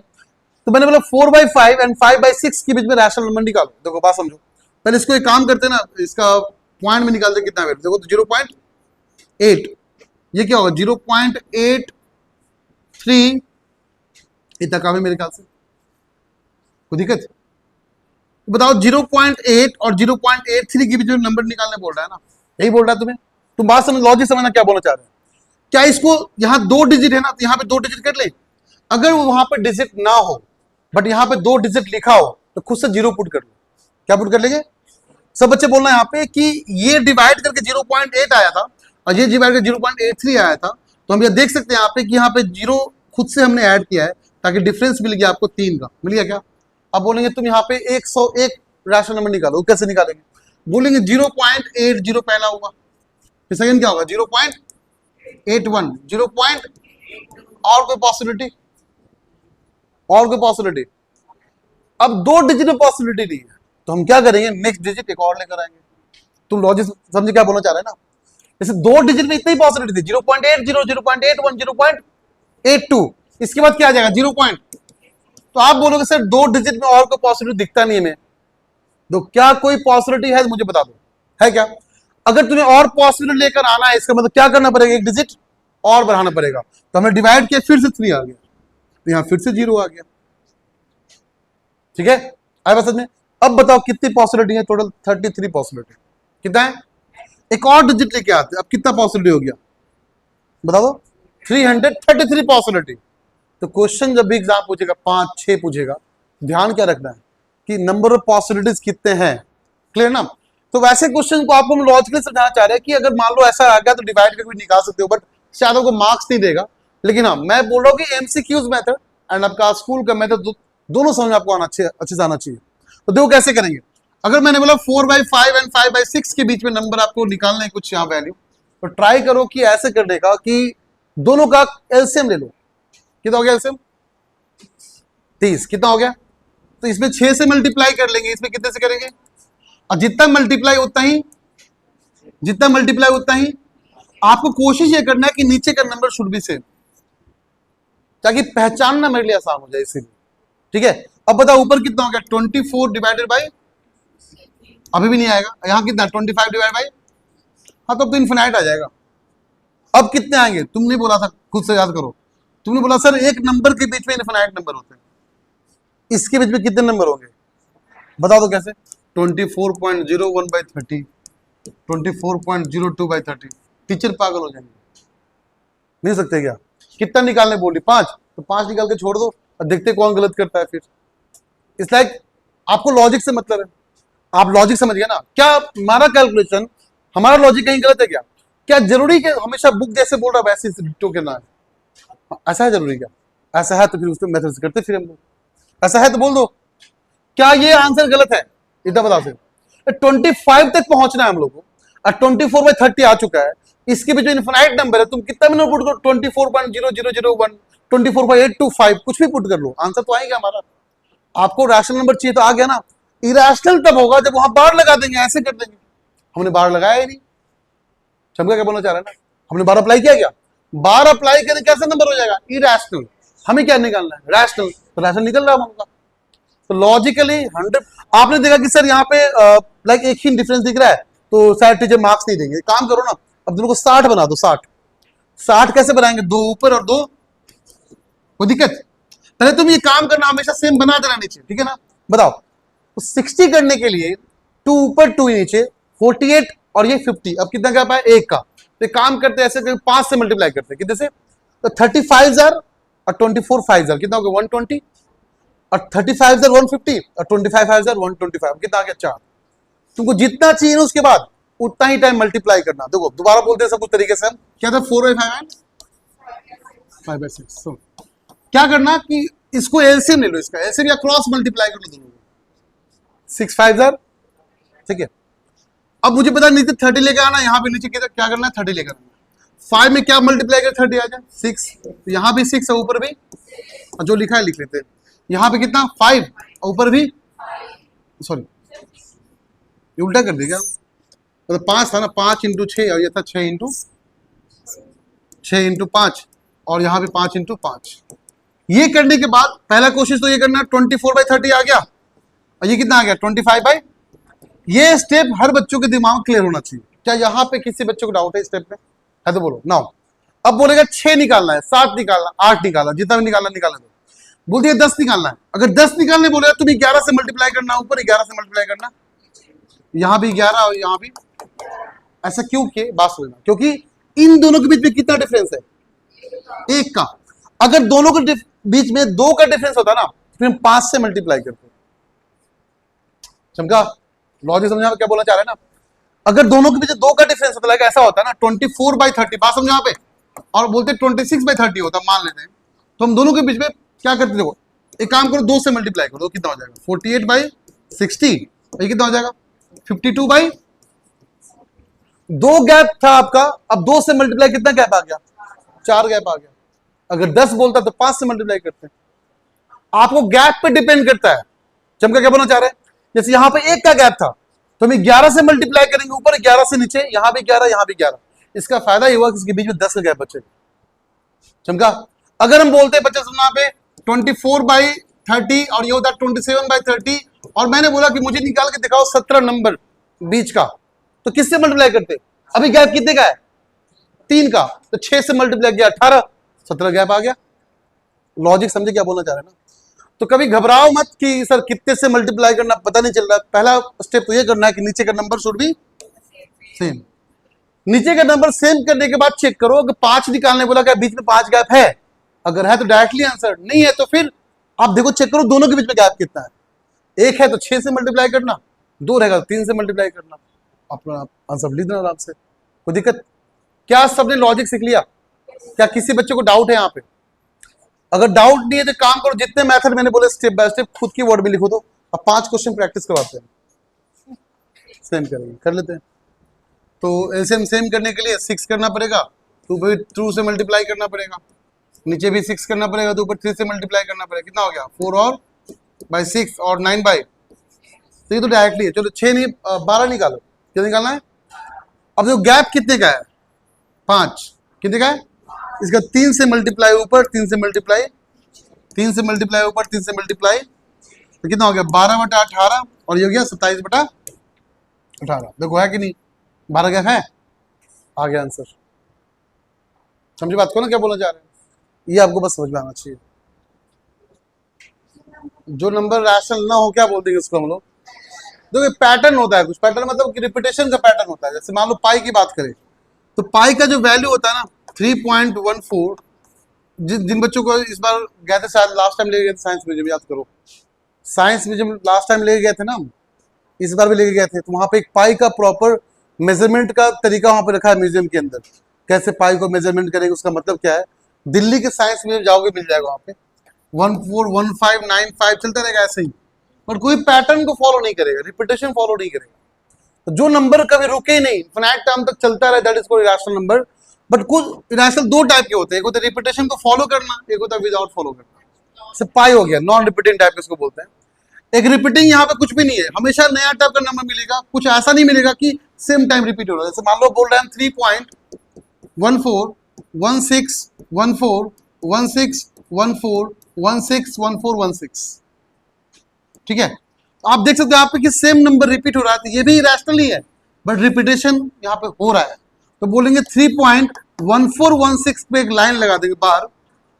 तो मैंने बोला 4/5 एंड 5/6 के बीच में रैशनल नंबर निकालो। देखो बात समझो, पहले इसको एक काम करते हैं ना, इसका पॉइंट में निकालते कितना वैल्यू, देखो तो 0.8, ये क्या होगा 0.83, इतना काम है मेरे ख्याल से, कोई दिक्कत? बताओ 0.8 और 0.83 के बीच में नंबर निकालने बोल रहा है ना, यही बोल रहा है तुम्हें। तुम बात समझ, लॉजिक समझना क्या बोलना चाह रहे हैं। क्या इसको यहां 2 डिजिट है ना, तो यहां पे 2 डिजिट कर ले, अगर वो वहां पे डिजिट ना हो बट यहां पे 2 डिजिट लिखा हो तो खुद से 0 पुट कर लो। क्या पुट कर लेंगे? सब बच्चे बोलना यहाँ पे कि ये डिवाइड करके 0.8 आया था और ये डिवाइड करके 0.83 आया था, तो हम ये देख सकते हैं यहाँ पे कि यहाँ पे 0 खुद से हमने ऐड किया है ताकि डिफरेंस मिल गया आपको 3 का, मिल गया क्या? अब बोलेंगे तुम यहाँ पे 101 रैशनल नंबर निकालो, कैसे निकालेंगे? बोलेंगे 0.80 पहला होगा, फिर सेकंड क्या होगा 0.81, 0. और कोई पॉसिबिलिटी? और कोई पॉसिबिलिटी? अब 2 डिजिट में पॉसिबिलिटी नहीं है, तो हम क्या करेंगे, नेक्स्ट डिजिट एक और लेकर आएंगे। तुम लॉजिक समझे क्या बोलना चाह रहे हैं ना? जैसे 2 डिजिट में इतनी ही पॉसिबिलिटी थी, 0.80, 0.81, 0.82, इसके बाद क्या आ जाएगा 0. तो आप बोलोगे सर 2 डिजिट में और कोई पॉसिबिलिटी दिखता नहीं है मैं, तो क्या कोई पॉसिबिलिटी है मुझे बता दो, है क्या? अगर तुम्हें और पॉसिबिलिटी लेकर आना है, इसका मतलब क्या करना पड़ेगा, एक डिजिट और बढ़ाना पड़ेगा। तो हमने डिवाइड किया, फिर से 3 आ गया, तो यहां फिर से 0 आ गया, ठीक है? आए बस में। अब बताओ कितनी पॉसिबिलिटी है? Total 33 possibility. कितना है? एक और डिजिट लेके आते, अब कितना पॉसिबिलिटी हो गया बता दो? 333 पॉसिबिलिटी। तो क्वेश्चन जब भी एग्जाम पूछेगा 5-6 पूछेगा, ध्यान क्या रखना है कि नंबर ऑफ पॉसिबिलिटीज कितने हैं। क्लियर ना? तो वैसे क्वेश्चन को आपको हम लॉजिकली समझाना चाह रहे हैं कि अगर मान लो ऐसा आ गया तो डिवाइड करके निकाल सकते हो, बट शायद आपको मार्क्स नहीं देगा। लेकिन हाँ, मैं बोल रहा हूँ कि एमसीक्यूज मेथड एंड आपका स्कूल का मेथड दोनों समझ आपको आना अच्छे से आना चाहिए। तो देखो कैसे करेंगे। अगर मैंने बोला 4/5 एंड 5/6 के बीच में नंबर आपको निकालना है कुछ यहाँ वैल्यू, तो ट्राई करो कि ऐसे करने का कि दोनों का एलसीएम ले लो। कितना हो गया एलसीएम? 30। कितना हो गया? तो इसमें 6 से मल्टीप्लाई कर लेंगे, इसमें कितने से करेंगे? और जितना मल्टीप्लाई उतना ही आपको कोशिश ये करना है कि नीचे का नंबर शुड बी सेम, ताकि पहचानना मेरे लिए आसान हो जाए, इसीलिए। ठीक है? अब बताओ ऊपर कितना हो गया? 24 डिवाइडेड बाई, अभी भी नहीं आएगा। यहाँ कितना? 25 डिवाइड बाई, हाँ तो इनफिनाइट आ जाएगा। अब कितने आएंगे? तुमने बोला था, खुद से याद करो, तुमने बोला सर एक नंबर के बीच में इनफिनाइट नंबर होते हैं, इसके बीच में कितने नंबर होंगे? बता दो कैसे? 24.01/30, 24.02/30। टीचर पागल हो जाएंगे, नहीं सकते क्या? कितना निकालने बोली? 5, तो 5 निकाल के छोड़ दो और देखते कौन गलत करता है फिर। इट्स लाइक आपको लॉजिक से मतलब है, आप लॉजिक समझ गए ना? क्या हमारा कैलकुलेशन, हमारा लॉजिक कहीं गलत है क्या? क्या जरूरी कि हमेशा बुक जैसे बोल रहा है वैसे डिक्टो करना है? ऐसा है जरूरी क्या? ऐसा है तो फिर उसके मेथड से करते फिर हम लोग। ऐसा है तो बोल दो, क्या ये आंसर गलत है? इतना बता सकते। 25 तक पहुंचना है हम लोग को और 24/30 आ चुका है। इसके भी जो इनफाइनाइट नंबर है, तुम कितना भी पुट करो, 24.0001, 24/825, कुछ भी पुट कर लो, आंसर तो आएगा हमारा। आपको रैशनल नंबर चाहिए तो आ गया ना। इरेशनल तब होगा जब वहां बार लगा देंगे, ऐसे कर देंगे। हमने बार लगाया ही नहीं। चमका क्या बोलना चाह रहा है ना? हमने बार अप्लाई किया क्या? बार अप्लाई करें कैसा नंबर हो जाएगा? इरेशनल। हमें क्या निकालना है? रैशनल। तो रैशनल निकल रहा है हमका। तो लॉजिकली 100। आपने देखा कि सर यहाँ पे लाइक एक ही डिफरेंस दिख रहा है, तो शायद टीचर मार्क्स नहीं देंगे। काम करो ना, अब दोनों को 60 बना दो। 60 कैसे बनाएंगे? 2 ऊपर और 2, कोई दिक्कत? पहले तुम ये काम करना, हमेशा सेम बना देना नीचे, ठीक है ना? बताओ, तो 60 करने के लिए 2 ऊपर 2 नीचे, 48 और ये 50। अब कितना गैप है? 1 का। तो काम करते ऐसे 5 से मल्टीप्लाई करते हैं, कितने से? तो 35 और 24 5 कितना हो गया? 120 और 35 150 और 25 125, कितना आ गया? 4। तुमको जितना चाहिए ना उसके बाद उतना ही टाइम मल्टीप्लाई करना। देखो दोबारा बोलते हैं सब कुछ तरीके से। हम क्या था? 4/5 5/6। क्या करना कि इसको एलसीएम ले लो, इसका एलसीएम या क्रॉस मल्टीप्लाई कर लो दोनों को। 6 5 ठीक है। अब मुझे पता नीचे 30 लेकर आना, यहाँ पे नीचे क्या करना है? 30 लेकर आना। 5 में क्या मल्टीप्लाई कर 30 आ जाए? 6। यहाँ भी 6 है, ऊपर भी, और जो लिखा है लिख लेते हैं। यहाँ पे कितना? 5, ऊपर भी, सॉरी ये उल्टा कर देगा। तो 5 था ना, 5 × 6 और ये था 6 × 5 और यहाँ पे 5 × 5। ये करने के बाद पहला कोशिश तो ये करना, 24/30 आ गया और ये कितना आ गया? 25। ये स्टेप हर बच्चों के दिमाग में क्लियर होना चाहिए। क्या यहाँ पे किसी बच्चों को डाउट है स्टेप में? है तो बोलो नाउ। अब बोलेगा 6 निकालना है, 7 निकालना, 8 निकालना, जितना भी निकालना निकालना दो। बोलती है 10 निकालना है। अगर 10 निकालने बोलेगा तुम 11 से मल्टीप्लाई करना, ऊपर 11 से मल्टीप्लाई करना, यहाँ भी 11 और यहाँ भी। ऐसा क्यों किए? बात सुनना। क्योंकि इन दोनों के बीच में कितना डिफरेंस है? 1 का। अगर दोनों के बीच में 2 का डिफरेंस होता ना, फिर हम 5 से मल्टीप्लाई करते। चमका लॉजिक समझा क्या बोलना चाह रहे हैं ना? अगर दोनों के बीच 2 का डिफरेंस होता, ऐसा होता ना 24/30, बात समझो यहाँ पे, और बोलते 26/30 होता, मान लेते हैं, तो हम दोनों के बीच में क्या करते? देखो एक काम करो, 2 से मल्टीप्लाई करो, कितना हो जाएगा? 48/60। ये कितना हो जाएगा? 52। 2 गैप था आपका, अब 2 से मल्टीप्लाई कितना गैप आ गया? 4 गैप आ गया। अगर 10 बोलता तो 5 से मल्टीप्लाई करते हैं। आपको गैप पे डिपेंड करता है। चमका क्या बोलना चाह रहे हैं? जैसे यहां पे 1 का गैप था, तो हम 11 से मल्टीप्लाई करेंगे, ऊपर 11 से नीचे, यहां भी 11, यहां भी 11। इसका फायदा ये हुआ कि इसके बीच में 10 का गैप बचेगा। चमका अगर हम बोलते हैं बच्चे सुनना पे 24/30 और ये होता 27/30, और मैंने बोला कि मुझे निकाल के दिखाओ 17 नंबर बीच का, तो किससे मल्टीप्लाई करते? अभी गैप कितने का है? 3 का। तो 6 से मल्टीप्लाई किया 18, 17 गैप आ गया। लॉजिक समझे क्या बोलना चाह रहे हैं ना? तो कभी घबराओ मत कि सर कितने से मल्टीप्लाई करना पता नहीं चल रहा। पहला स्टेप तो ये करना है कि नीचे का नंबर शुड भी सेम। नीचे का नंबर सेम करने के बाद चेक करो, अगर 5 निकालने बोला क्या बीच में 5 गैप है? अगर है तो डायरेक्टली आंसर, नहीं है तो फिर आप देखो चेक करो दोनों के बीच में गैप कितना है। 1 है तो 6 से मल्टीप्लाई करना, 2 रहेगा तो 3 से मल्टीप्लाई करना, अपना आंसर लिख देना आराम से, कोई दिक्कत? क्या सबने लॉजिक सीख लिया? क्या किसी बच्चे को डाउट है यहाँ पे? अगर डाउट नहीं है तो काम करो, जितने मेथड मैंने बोले स्टेप बाय स्टेप खुद की वर्ड में लिखो। दो अब 5 क्वेश्चन प्रैक्टिस करवाते हैं, सेम करेंगे, कर लेते हैं। तो एलसीएम सेम करने के लिए 6 करना पड़ेगा, 2 से मल्टीप्लाई करना पड़ेगा, नीचे भी 6 करना पड़ेगा, तो ऊपर 3 से मल्टीप्लाई करना पड़ेगा। कितना हो गया? 4 और बाई 6 और 9 बाई, तो ये तो डायरेक्टली है। चलो 6 नहीं 12 निकालो, क्या निकालना है? अब देखो गैप कितने का है? 5। कितने का है? इसका 3 से मल्टीप्लाई ऊपर, 3 से मल्टीप्लाई, 3 से मल्टीप्लाई ऊपर, 3 से मल्टीप्लाई, तो कितना हो गया? 12/18 और ये हो गया 27/18। देखो है कि नहीं? 12 गैप है, आ गया आंसर। समझे बात को ना क्या बोलना चाह रहे हैं? ये आपको बस समझ में आना चाहिए। जो नंबर रैशनल ना हो क्या बोल देंगे उसको हम लोग? देखो पैटर्न होता है कुछ, पैटर्न मतलब रिपीटेशन का पैटर्न होता है। जैसे मान लो पाई की बात करें तो पाई का जो वैल्यू होता है ना 3.14, जिन बच्चों को इस बार गए थे शायद लास्ट टाइम लेके गए थे साइंस म्यूजियम, याद करो साइंस म्यूजियम लास्ट टाइम लेके गए थे ना, इस बार भी लेके गए थे, तो वहां पे एक पाई का प्रॉपर मेजरमेंट का तरीका वहां पे रखा है म्यूजियम के अंदर, कैसे पाई को मेजरमेंट करेंगे, उसका मतलब क्या है। दिल्ली के साइंस म्यूजियम जाओगे मिल जाएगा वहां पे 141595 चलता रहेगा ऐसे ही, पर कोई पैटर्न को फॉलो नहीं करेगा, रिपीटेशन फॉलो नहीं करेगा। तो जो नंबर कभी रुके ही नहीं, इनफिनाइट टाइम तक चलता रहे, that is called irrational number. But कुछ इरेशनल दो टाइप के होते हैं, एक होता है रिपीटेशन को फॉलो करना, एक होता है विदाउट फॉलो करना। जैसे पाई हो गया नॉन रिपीटिंग टाइप इसको बोलते हैं। एक रिपीटिंग यहाँ पे कुछ भी नहीं है, हमेशा नया टाइप का नंबर मिलेगा, कुछ ऐसा नहीं मिलेगा कि सेम टाइम रिपीट हो रहा है। जैसे मान लो बोल रहे हैं 3.1416141614161416, ठीक है। तो आप देख सकते हो यहाँ पे कि सेम नंबर रिपीट हो रहा है, तो ये भी इरेशनल ही है, बट रिपीटेशन यहाँ पे हो रहा है। तो बोलेंगे 3.1416 पे एक लाइन लगा देंगे बार,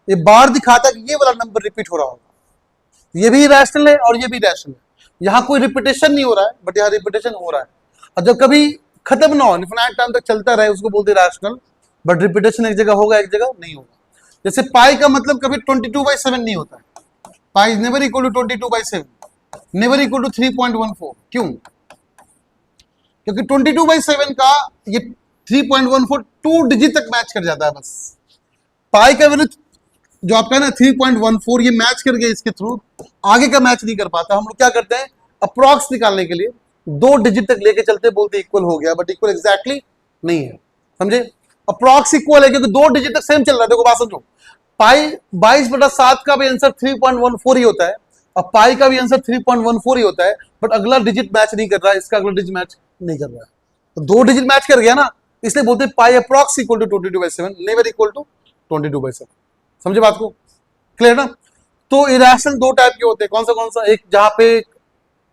ये बार दिखाता है कि ये वाला नंबर रिपीट हो रहा होगा, ये भी रैशनल है और ये भी रैशनल है। यहाँ कोई रिपीटेशन नहीं हो रहा है, बट यहाँ रिपीटेशन हो रहा है। और जब कभी खत्म ना हो, इनफिनाइट टाइम तक चलता रहे, उसको बोलते हैं रैशनल, बट रिपीटेशन एक जगह होगा एक जगह नहीं होगा। जैसे पाई का मतलब कभी 22/7 नहीं होता है, pi never equal to 22/7, never equal to 3.14। क्यों? क्योंकि 22/7 का ये 3.14 2 डिजिट तक मैच कर जाता है बस। पाई का वैल्यू जो आपका ना 3.14 ये मैच कर गया, इसके थ्रू आगे का मैच नहीं कर पाता। हम लोग क्या करते हैं, अप्रॉक्स निकालने के लिए 2 डिजिट तक लेके चलते, बोलते इक्वल हो गया, बट इक्वल एग्जैक्टली नहीं है, समझे। अप्रॉक्स इक्वल है क्योंकि 2 डिजिट तक सेम चल रहा है। देखो बात समझो, पाई 22/7 का भी आंसर 3.14 ही होता है, और पाई का भी आंसर 3.14 ही होता है, बट अगला डिजिट मैच नहीं कर रहा है, इसका अगला डिजिट मैच नहीं कर रहा है। तो 2 डिजिट मैच कर गया ना, इसलिए बोलते हैं pi approx equal to 22/7, never equal to 22/7। समझे बात को, क्लियर ना। तो इरेशनल 2 टाइप के होते हैं, कौन सा, एक जहां पे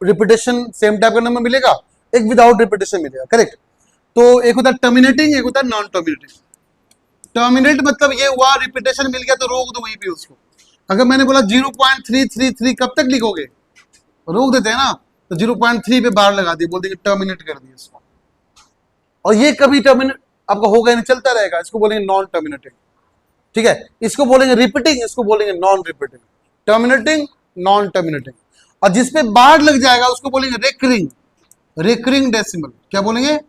रिपीटेशन सेम टाइप का नंबर मिलेगा, एक विदाउट रिपीटेशन मिलेगा, करेक्ट। तो एक होता है टर्मिनेटिंग, एक होता है नॉन टर्मिनेटिंग। टर्मिनेट मतलब ये हुआ रिपीटेशन मिल गया तो रोक दो वहीं पे उसको। अगर मैंने बोला 0.333 कब तक लिखोगे, रोक देते हैं ना, तो 0.3 पे बार लगा दी, बोल देंगे टर्मिनेट कर दिया इसको। और ये कभी टर्मिनेट आपका होगा नहीं, चलता रहेगा, इसको बोलेंगे नॉन टर्मिनेटिंग, ठीक है। इसको बोलेंगे रिपीटिंग, इसको बोलेंगे non repeating. Terminating, non terminating. और जिसपे बार लग जाएगा उसको बोलेंगे रेकरिंग, रेकरिंग डेसिमल, क्या बोलेंगे।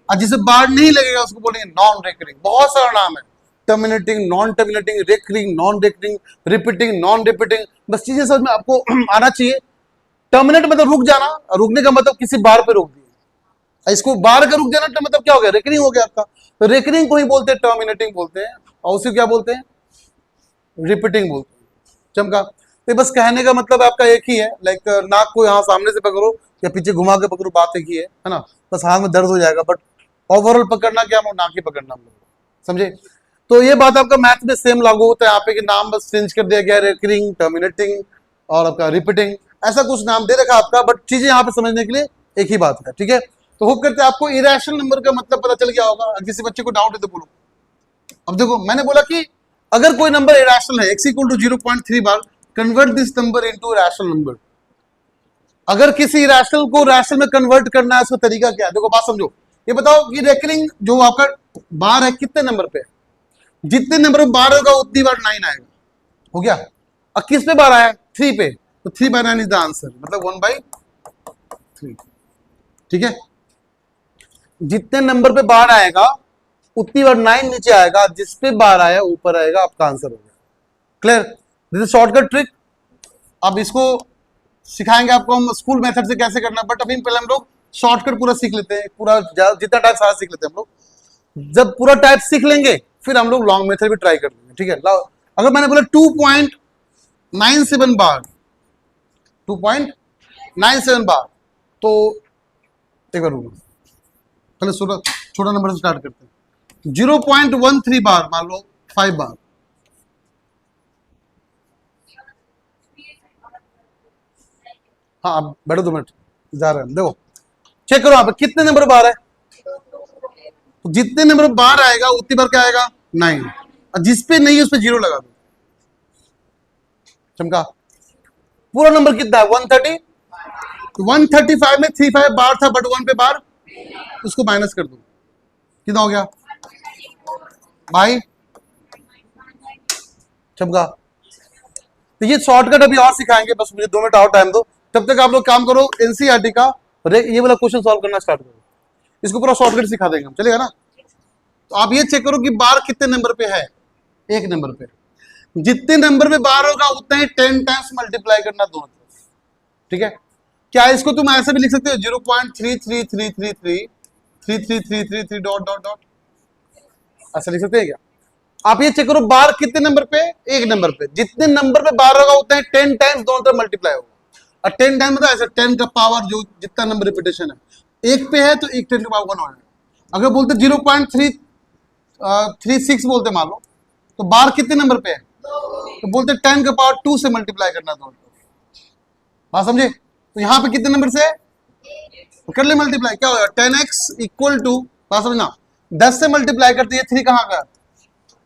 और जिसे बार नहीं लगेगा उसको बोलेंगे नॉन रेकरिंग। बहुत सारा नाम है, terminating, non terminating, recurring, non recurring, repeating, non repeating. बस चीजें समझ में आपको आना चाहिए। टर्मिनेट मतलब रुक जाना, रुकने का मतलब किसी बार पे रोक दिया, इसको बार का रुक जाना तो मतलब क्या हो गया, रेकरिंग हो गया आपका। तो रेकरिंग को ही बोलते हैं टर्मिनेटिंग बोलते हैं, और उसे क्या बोलते हैं, रिपीटिंग बोलते हैं। चमका। तो बस कहने का मतलब आपका एक ही है, लाइक नाक को यहाँ सामने से पकड़ो या पीछे घुमा के पकड़ो, बात एक ही है ना। बस हाथ में दर्द हो जाएगा, बट ओवरऑल पकड़ना क्या, नाक ही पकड़ना हम लोग, समझे। तो ये बात आपका मैथ में सेम लागू होता है यहाँ पे, कि नाम बस चेंज कर दिया गया, रेकरिंग, टर्मिनेटिंग और आपका रिपीटिंग, ऐसा कुछ नाम दे रखा आपका, बट चीजें यहाँ पे समझने के लिए एक ही बात है, ठीक है। तो होप करते हैं आपको इरेशनल नंबर का मतलब पता चल गया होगा। किसी बच्चे को डाउट है तो बोलो। अब देखो मैंने बोला कि अगर कोई नंबर इरेशनल है, x equal to 0.3 bar, convert this number into rational number. अगर किसी इरेशनल को रैशनल में कन्वर्ट करना है, उसका तरीका क्या है, देखो बात समझो। ये बताओ कि रेकरिंग जो आपका बार है कितने नंबर पे है, जितने नंबर में बार होगा उतनी बार 9 आएगा, हो गया। और किस पे बार आया, 3 पे, तो 3/9 इज द आंसर, मतलब 1/3, ठीक है। जितने नंबर पे बार आएगा उतनी बार 9 नीचे आएगा, जिस पे बार आया ऊपर आएगा, आपका आंसर हो गया। Clear, this is shortcut trick. अब इसको सिखाएंगे आपको हम स्कूल मेथड से कैसे करना, बट अभी पहले हम लोग शॉर्टकट पूरा सीख लेते हैं, पूरा जितना टाइप सारा सीख लेते हैं हम लोग। जब पूरा टाइप सीख लेंगे फिर हम लोग लॉन्ग मेथड भी ट्राई कर लेंगे, ठीक है। अगर मैंने बोला 2.97 बार, 2.97 बार, तो एक बार पहले छोटा नंबर से स्टार्ट करते हैं। 0.13 बार, मान लो 5 बार, हाँ अब बैठो 2 मिनट, जा रहे हैं। देखो चेक करो, आप कितने नंबर बार है, तो जितने नंबर बार आएगा उतनी बार क्या आएगा, 9, और जिस पे नहीं है उस पे 0 लगा दो। चमका। पूरा नंबर कितना है, 130, 135 में 35 बार था बट 1 पे बार, उसको माइनस कर दो, कितना हो गया भाई चमका। तो ये शॉर्टकट अभी और सिखाएंगे, बस मुझे 2 मिनट और टाइम दो, तब तक आप लोग काम करो एनसीईआरटी का ये वाला क्वेश्चन सॉल्व करना स्टार्ट करो, इसको पूरा शॉर्टकट सिखा देंगे हम, चलेगा ना। तो आप ये चेक करो कि बार कितने नंबर पे है, 1 नंबर पे, जितने नंबर पे बार होगा उतना ही 10 टाइम्स मल्टीप्लाई करना दोनों तरफ, ठीक है। क्या इसको तुम ऐसे भी लिख सकते हो 0.333333333 डॉट डॉट डॉट, ऐसा लिख सकते हैं क्या। आप ये चेक करो बार कितने नंबर पे, 1 नंबर पे, जितने नंबर पे बार होगा उतना ही 10 टाइम्स दोनों तरफ मल्टीप्लाई होगा, और 10 टाइम मतलब ऐसा 10 का पावर जो जितना नंबर रिपीटेशन है, 1 पे है तो 1 10 का पावर 1 हो जाएगा। अगर बोलते 0.336 बोलते मान लो, तो बार कितने नंबर पे है, तो बोलते 10 का पावर 2 से मल्टीप्लाई करना दोनों तरफ, बात समझे। तो यहाँ पे कितने नंबर से है, तो कर ले मल्टीप्लाई, क्या होगा 10x इक्वल टू, बात समझना, 10 से मल्टीप्लाई करते हैं 3 कहाँ का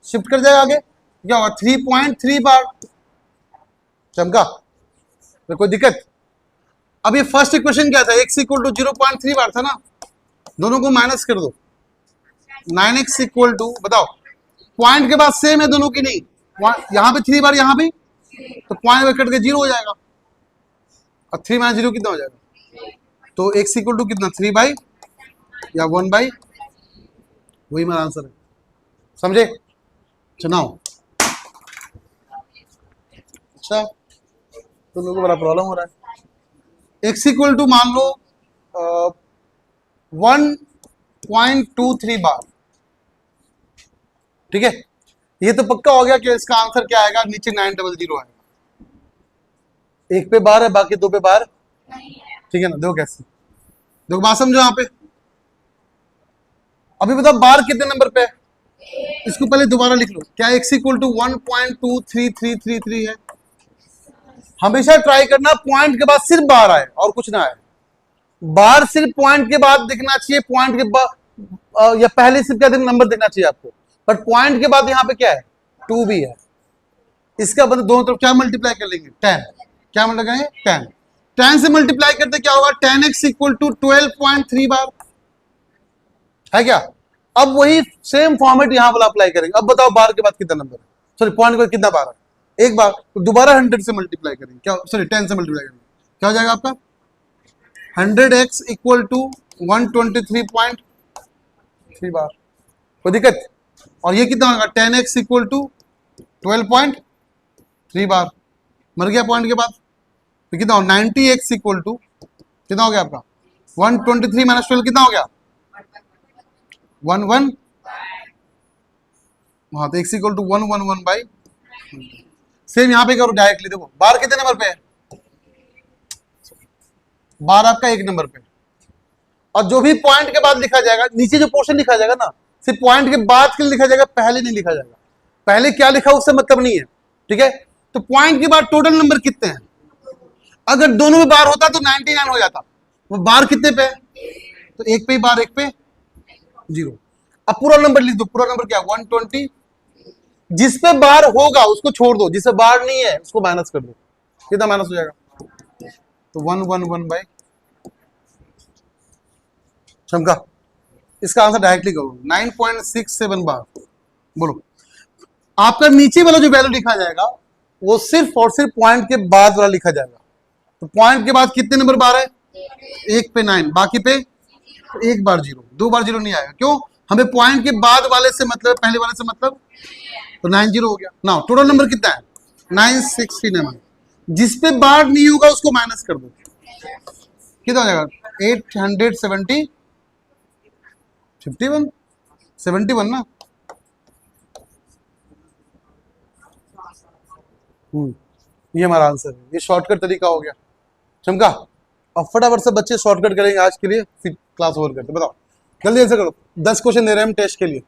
शिफ्ट कर जाएगा आगे, क्या होगा 3.3 बार, चमका, तो कोई दिक्कत। अब ये फर्स्ट इक्वेशन क्या था, x इक्वल टू 0.3 बार था ना, दोनों को माइनस कर दो, 9x इक्वल टू, बताओ पॉइंट के बाद सेम है दोनों की, नहीं यहाँ पे 3 बार यहाँ भी, तो पॉइंट कट के 0 हो जाएगा, और 3 माइनस 0 कितना हो जाएगा, तो x इक्वल टू कितना 3 बाई या 1 बाई, वही मेरा आंसर है, समझे। चुनाव अच्छा, तो लोगों को बड़ा प्रॉब्लम हो रहा है। x इक्वल टू मान लो 1.23 बार, ठीक है, ये तो पक्का हो गया कि इसका आंसर क्या आएगा, नीचे 900 आएगा, 1 पे बार है बाकी 2 पे बार, ठीक है ना। देखो कैसे, देखो बात समझो यहाँ पे, अभी बताओ बार कितने नंबर पे है, इसको पहले दोबारा लिख लो, क्या x इक्वल टू 1.23333 है। हमेशा ट्राई करना पॉइंट के बाद सिर्फ बार आए और कुछ ना आए, बार सिर्फ पॉइंट के बाद दिखना चाहिए, पॉइंट के बाद या पहले सिर्फ क्या नंबर दिखना चाहिए आपको, बट पॉइंट के बाद यहाँ पे क्या है 2 भी है, इसका मतलब दोनों तरफ क्या मल्टीप्लाई कर लेंगे 10, क्या मल्टीप्लाई करेंगे 10, 10 से मल्टीप्लाई करते क्या होगा 10x इक्वल टू 12.3 बार, है क्या। अब वही सेम फॉर्मेट यहां पर अप्लाई करेंगे, अब बताओ बार के बाद कितना नंबर है, सॉरी पॉइंट के बाद कितना बार है, एक बार, तो दोबारा 100 से मल्टीप्लाई करेंगे, क्या सॉरी 10 से मल्टीप्लाई करेंगे, क्या हो जाएगा आपका 100x इक्वल टू 123.3 बार, कोई दिक्कत। और ये कितना होगा 10x इक्वल टू 12.3 बार, मर गया पॉइंट के बाद, तो कितना हो 90x इक्वल टू कितना हो गया आपका 123 माइनस 12 कितना हो गया 1 हाँ, तो x equal to 111 by, same यहाँ पे करो डायरेक्टली, देखो बार कितने नंबर पे है, बार आपका 1 नंबर पे, और जो भी पॉइंट के बाद लिखा जाएगा, नीचे जो पोर्शन लिखा जाएगा ना, सिर्फ पॉइंट के बाद के लिए लिखा जाएगा, पहले नहीं लिखा जाएगा, पहले क्या लिखा उससे मतलब नहीं है, ठीक है। तो पॉइंट के बाद टोटल नंबर कितने हैं, अगर दोनों में बार होता तो 99 हो जाता, वो बार कितने पे है, तो 1 पे बार 1 पे 0, अब पूरा नंबर लिख दो, पूरा नंबर क्या 120, जिस पे बार होगा उसको छोड़ दो, जिसपे बार नहीं है उसको माइनस कर दो, कितना माइनस हो जाएगा, तो 111 बाई, चमका, इसका आंसर डायरेक्टली करो 9.67 बार। बोलो आपका नीचे वाला जो वैल्यू लिखा जाएगा वो सिर्फ और सिर्फ पॉइंट के बाद वाला लिखा जाएगा, तो पॉइंट के बाद कितने नंबर बार है 1 पे 9, बाकी पे 1 बार 0, 2 बार 0 नहीं आएगा, क्यों, हमें पॉइंट के बाद वाले से मतलब पहले वाले से मतलब, तो 90 हो गया ना, टोटल नंबर कितना है 969, जिस पे बार नहीं होगा उसको माइनस कर दो, कितना हो जाएगा 870 51 71 ना, ये हमारा आंसर है, ये शॉर्टकट तरीका हो गया, चमका। अब फटाफट से बच्चे शॉर्टकट करेंगे आज के लिए, फिर क्लास ओवर करते, बताओ जल्दी ऐसे करो, 10 क्वेश्चन दे रहे हैं हम टेस्ट के लिए,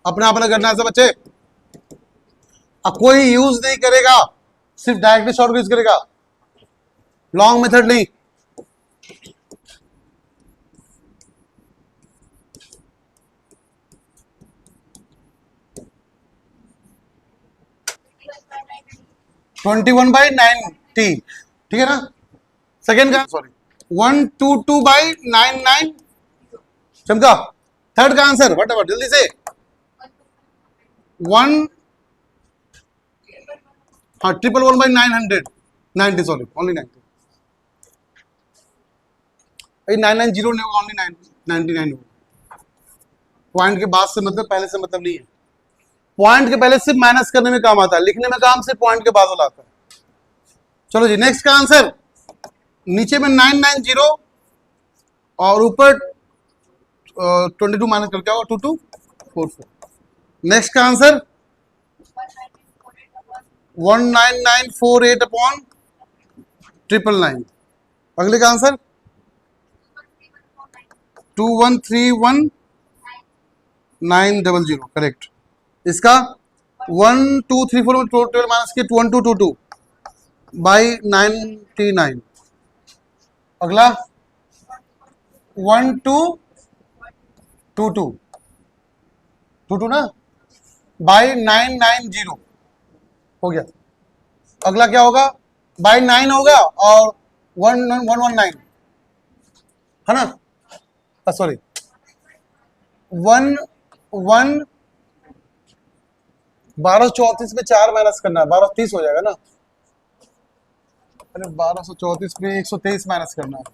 अपना अपना करना है सब बच्चे, अब कोई यूज नहीं करेगा, सिर्फ डायरेक्टली शॉर्टकट यूज करेगा, लॉन्ग मेथड नहीं। 21/90, ठीक है ना। सेकेंड का सॉरी 122/99, चमका। थर्ड का आंसर फटाफट जल्दी से 1, हाँ 111/990, सॉरी ओनली 90, 990 नहीं होगा, ओनली 99 होगा। पॉइंट के बाद से मतलब पहले से मतलब नहीं है। पॉइंट के पहले सिर्फ माइनस करने में काम आता है, लिखने में काम सिर्फ पॉइंट के बाद वाला आता है। चलो जी नेक्स्ट का आंसर, नीचे में 990 और ऊपर 22 माइनस करके होगा 2244। नेक्स्ट का आंसर 19948 अपॉन 999। अगले का आंसर 2131900, करेक्ट। इसका 1 2 3 4 में टोटल माइनस के 1222/99। अगला 1222 ना बाई 990 हो गया। अगला क्या होगा, बाई 9 होगा और 119 है ना, सॉरी 1234 में 4 माइनस करना है, 1230 हो जाएगा ना। अरे 1234 में 123 माइनस करना है।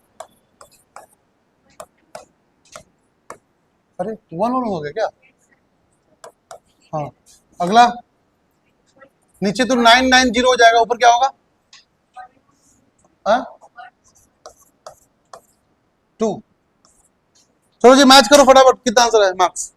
अरे 1 हो गया क्या, हाँ। अगला नीचे तो 990 हो जाएगा, ऊपर क्या होगा 2। चलो जी मैच करो फटाफट, कितना आंसर है मार्क्स।